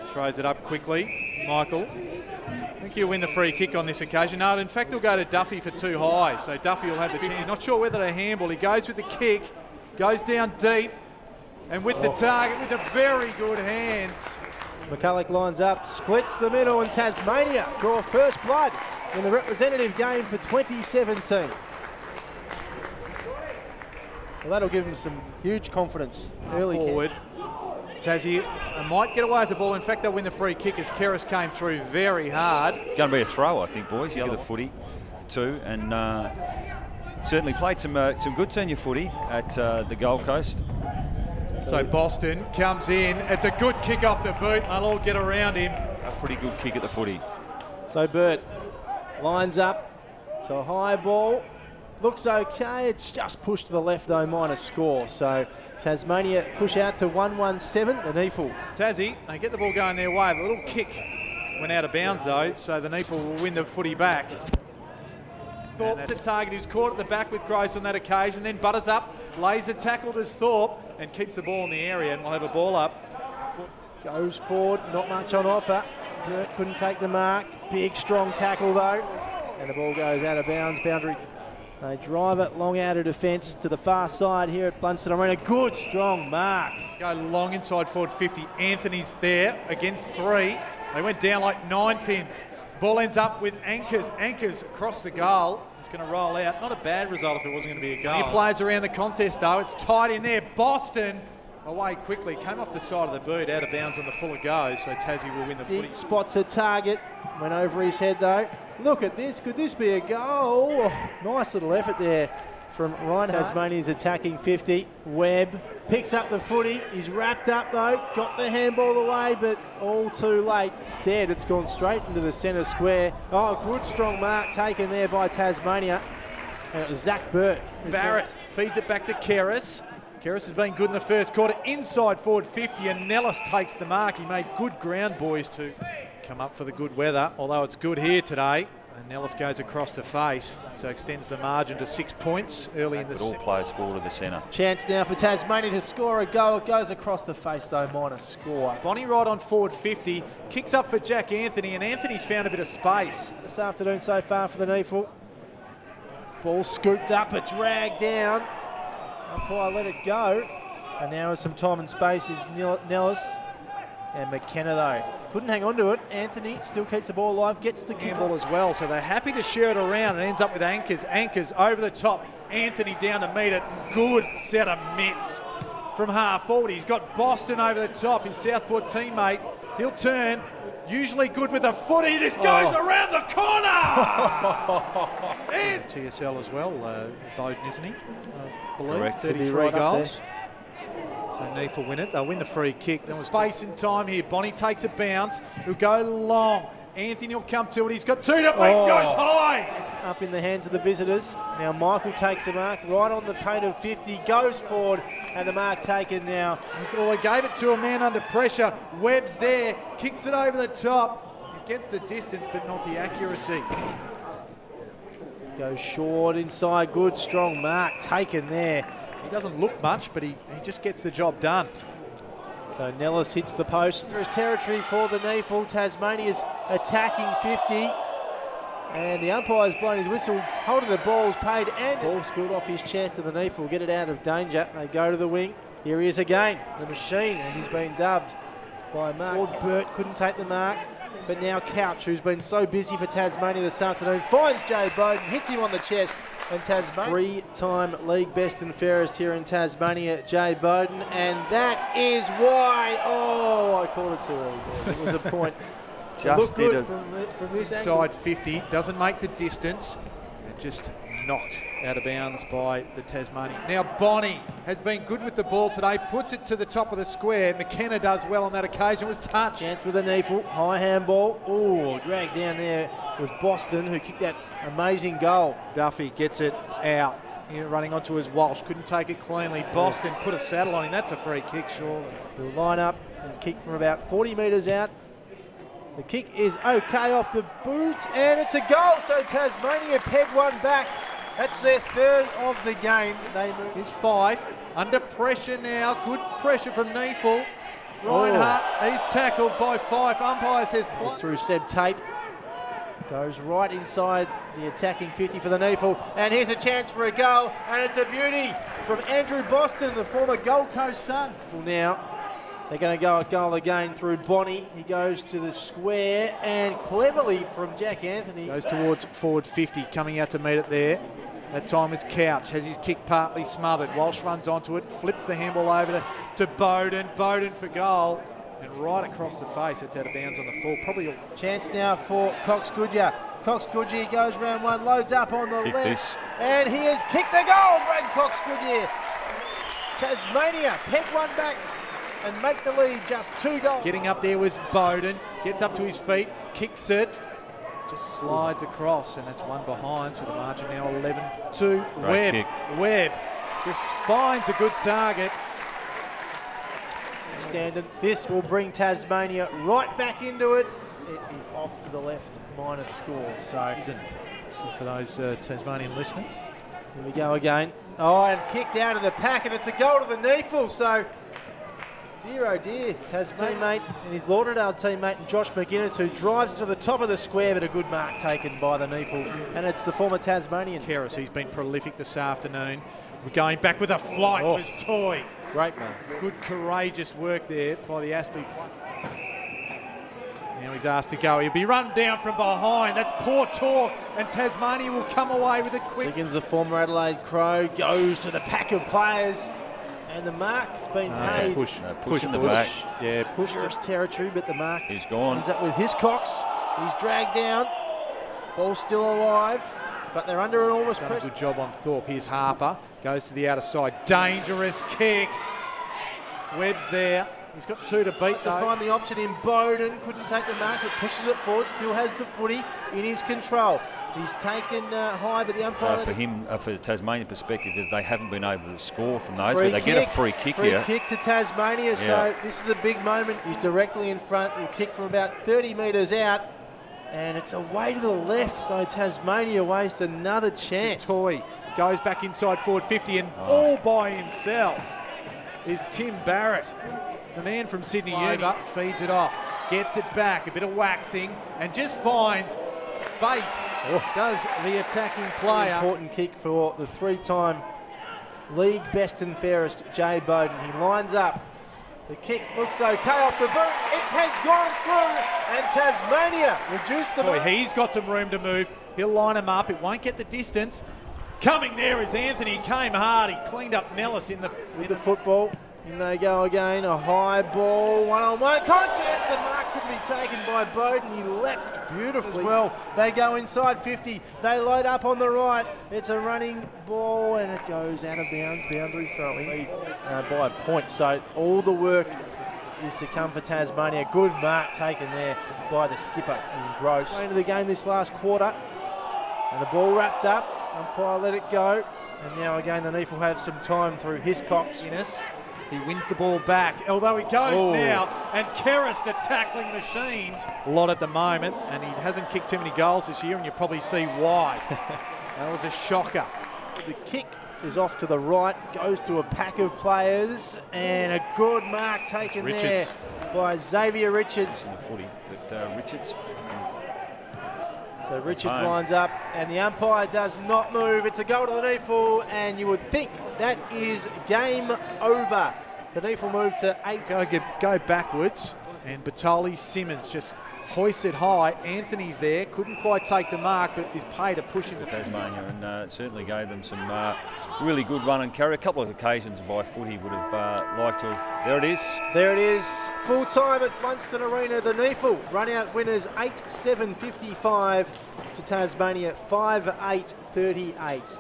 Throws it up quickly. Michael. I think he'll win the free kick on this occasion. No, in fact, he'll go to Duffy for too high. So Duffy will have the chance. Not sure whether to handball. He goes with the kick, goes down deep, and with the target, with a very good hands. McCulloch lines up, splits the middle, and Tasmania draw first blood in the representative game for 2017. Well, that'll give them some huge confidence early forward. Tassie might get away with the ball. In fact, they'll win the free kick as Keris came through very hard. Going to be a throw, I think, boys. You have the footy too, and certainly played some good senior footy at the Gold Coast. So Boston comes in. It's a good kick off the boot, and they'll all get around him. A pretty good kick at the footy. So Burt lines up. So high ball. Looks okay. It's just pushed to the left, though, minus score. So Tasmania push out to 1-1-7, the NEAFL. Tassie, they get the ball going their way. The little kick went out of bounds, though, so the NEAFL will win the footy back. Thorpe's the target. Who's caught at the back with Gross on that occasion. Then butters up, lays the tackle to Thorpe, and keeps the ball in the area, and we'll have a ball up. Goes forward, not much on offer. Burt couldn't take the mark. Big, strong tackle, though. And the ball goes out of bounds, boundary. They drive it long out of defence to the far side here at Blunston Arena. Good, strong mark. Go long inside forward 50. Anthony's there against 3. They went down like 9 pins. Ball ends up with Anchors. Anchors across the goal. He's going to roll out. Not a bad result if it wasn't going to be a goal. He plays around the contest, though. It's tight in there. Boston away quickly. Came off the side of the boot, out of bounds on the full of goes. So Tassie will win the footy. Spots a target. Went over his head, though. Look at this. Could this be a goal? Oh, nice little effort there from Ryan. Tasmania's attacking 50. Webb picks up the footy. He's wrapped up, though. Got the handball away, but all too late. Instead, it's gone straight into the centre square. Oh, good strong mark taken there by Tasmania. And it was Zach Burt. Barrett feeds it back to Keris. Keris has been good in the first quarter. Inside forward 50, and Nellis takes the mark. He made good ground, boys, to come up for the good weather, although it's good here today. And Nellis goes across the face, so extends the margin to 6 points early in the all players forward to the centre. Chance now for Tasmania to score a goal. It goes across the face, though, minus score. Bonnie right on forward 50, kicks up for Jack Anthony, and Anthony's found a bit of space. This afternoon so far for the NEAFL. Ball scooped up, but dragged down. Umpire let it go. And now with some time and space is Nellis and McKenna, though. Couldn't hang on to it. Anthony still keeps the ball alive, gets the kick ball as well. So they're happy to share it around, and ends up with Anchors. Anchors over the top. Anthony down to meet it. Good set of mitts from half forward. He's got Boston over the top, his Southport teammate. He'll turn. Usually good with the footy. This goes around the corner. And TSL as well, Bowden, isn't he? Correct. 33 right goals. So NEAFL will win it. They'll win the free kick. There's space and time here. Bonnie takes a bounce. He'll go long. Anthony will come to it. He's got 2 to beat. Goes high. Up in the hands of the visitors. Now Michael takes the mark right on the paint of 50. Goes forward, and the mark taken now. Well, they gave it to a man under pressure. Webb's there. Kicks it over the top. It gets the distance, but not the accuracy. Goes short inside. Good strong mark taken there. He doesn't look much, but he just gets the job done. So Nellis hits the post. There's territory for the NEAFL. Tasmania's attacking 50. And the umpire's blown his whistle. Holding the ball's paid, and ball spilled off his chest, and the NEAFL get it out of danger. They go to the wing. Here he is again. The machine, as he's been dubbed by Mark. Ford Burt couldn't take the mark. But now Couch, who's been so busy for Tasmania this afternoon, finds Jay Bowden, hits him on the chest. And Tasmania, 3-time league best and fairest here in Tasmania, Jay Bowden, and that is why. Oh, I called it too early. It was a point. Just did it from this inside 50, doesn't make the distance, and just knocked out of bounds by the Tasmania. Now Bonnie has been good with the ball today, puts it to the top of the square. McKenna does well on that occasion. It was touched. Chance for the NEAFL, high handball. Oh, dragged down there was Boston, who kicked that amazing goal. Duffy gets it out. Here running onto his Walsh, couldn't take it cleanly. Boston put a saddle on him. That's a free kick, surely. He'll line up and kick from about 40 metres out. The kick is okay off the boot, and it's a goal. So Tasmania peg one back. That's their 3rd of the game. They move. It's 5. Under pressure now. Good pressure from NEAFL. Reinhardt, he's tackled by Fife. Umpire says play. Through Seb Tape. Goes right inside the attacking 50 for the NEAFL. And here's a chance for a goal. And it's a beauty from Andrew Boston, the former Gold Coast Sun. Well, now they're going to go at goal again through Bonnie. He goes to the square and cleverly from Jack Anthony. Goes towards forward 50, coming out to meet it there. That time it's Couch, has his kick partly smothered. Walsh runs onto it, flips the handball over to Bowden. Bowden for goal. And right across the face, it's out of bounds on the full. Probably a chance now for Cox Goodyear. Cox Goodyear goes round one, loads up on the left. And he has kicked the goal, Brad Cox Goodyear. Tasmania peg one back and make the lead just 2 goals. Getting up there was Bowden, gets up to his feet, kicks it, just slides across, and that's one behind, so the margin now 11-2. Webb. Webb just finds a good target. Standard. This will bring Tasmania right back into it. It is off to the left, minus score. So for those Tasmanian listeners. Here we go again. Oh, and kicked out of the pack, and it's a goal to the NEAFL. So, dear oh dear, teammate and his Lauderdale teammate, Josh McGuinness, who drives to the top of the square, but a good mark taken by the NEAFL. And it's the former Tasmanian. Keris, he's been prolific this afternoon. We're going back with a flight was Toy. Great man. Good, courageous work there by the Aspie. Now he's asked to go. He'll be run down from behind. That's poor talk, and Tasmania will come away with it quick. Siggins, the former Adelaide Crow, goes to the pack of players, and the mark's been paid. Push in the back. Yeah, push territory, but the mark. He's gone. Ends up with Hiscox. He's dragged down. Ball's still alive, but they're under enormous pressure. Good job on Thorpe. Here's Harper. Goes to the outer side. Dangerous kick. Webb's there. He's got 2 to beat, though. To find the option in Bowden. Couldn't take the mark, but pushes it forward. Still has the footy in his control. He's taken high, but the umpire... For the Tasmanian perspective, they haven't been able to score from those, but they get a free kick here. Free kick to Tasmania, so this is a big moment. He's directly in front. Will kick from about 30 metres out, and it's away to the left, so Tasmania wastes another chance. Toy goes back inside forward 50, and all by himself is Tim Barrett. The man from Sydney Uva feeds it off, gets it back, a bit of waxing, and just finds space. Does the attacking player. Important kick for the 3-time league best and fairest Jay Bowden. He lines up. The kick looks okay off the boot. It has gone through, and Tasmania reduced the boy. He's got some room to move. He'll line him up. It won't get the distance. Coming there is Anthony. Came hard. He cleaned up Nellis in the football. In they go again, a high ball, one-on-one contest. The mark couldn't be taken by Bowden. He leapt beautifully. Well, they go inside 50. They load up on the right. It's a running ball, and it goes out of bounds. Boundary throwing by a point. So all the work is to come for Tasmania. Good mark taken there by the skipper in Gross. Into the game this last quarter, and the ball wrapped up. Umpire let it go, and now again the NEAFL have some time through Hiscox. He wins the ball back, although he goes now, and Keris, the tackling machines. A lot at the moment, and he hasn't kicked too many goals this year, and you probably see why. That was a shocker. The kick is off to the right, goes to a pack of players, and a good mark taken there by Xavier Richards. Footy, but Richards. So Richards lines up, and the umpire does not move. It's a goal to the NEAFL, and you would think that is game over. The NEAFL move to 8. Go backwards, and Batoli Simmons just hoisted high. Anthony's there, couldn't quite take the mark, but is paid a push in the Tasmania, and it certainly gave them some really good run and carry. A couple of occasions by footy would have liked to have. There it is. There it is. Full time at Lunston Arena. The NEAFL run out winners 8-7-55 to Tasmania 5-8-38.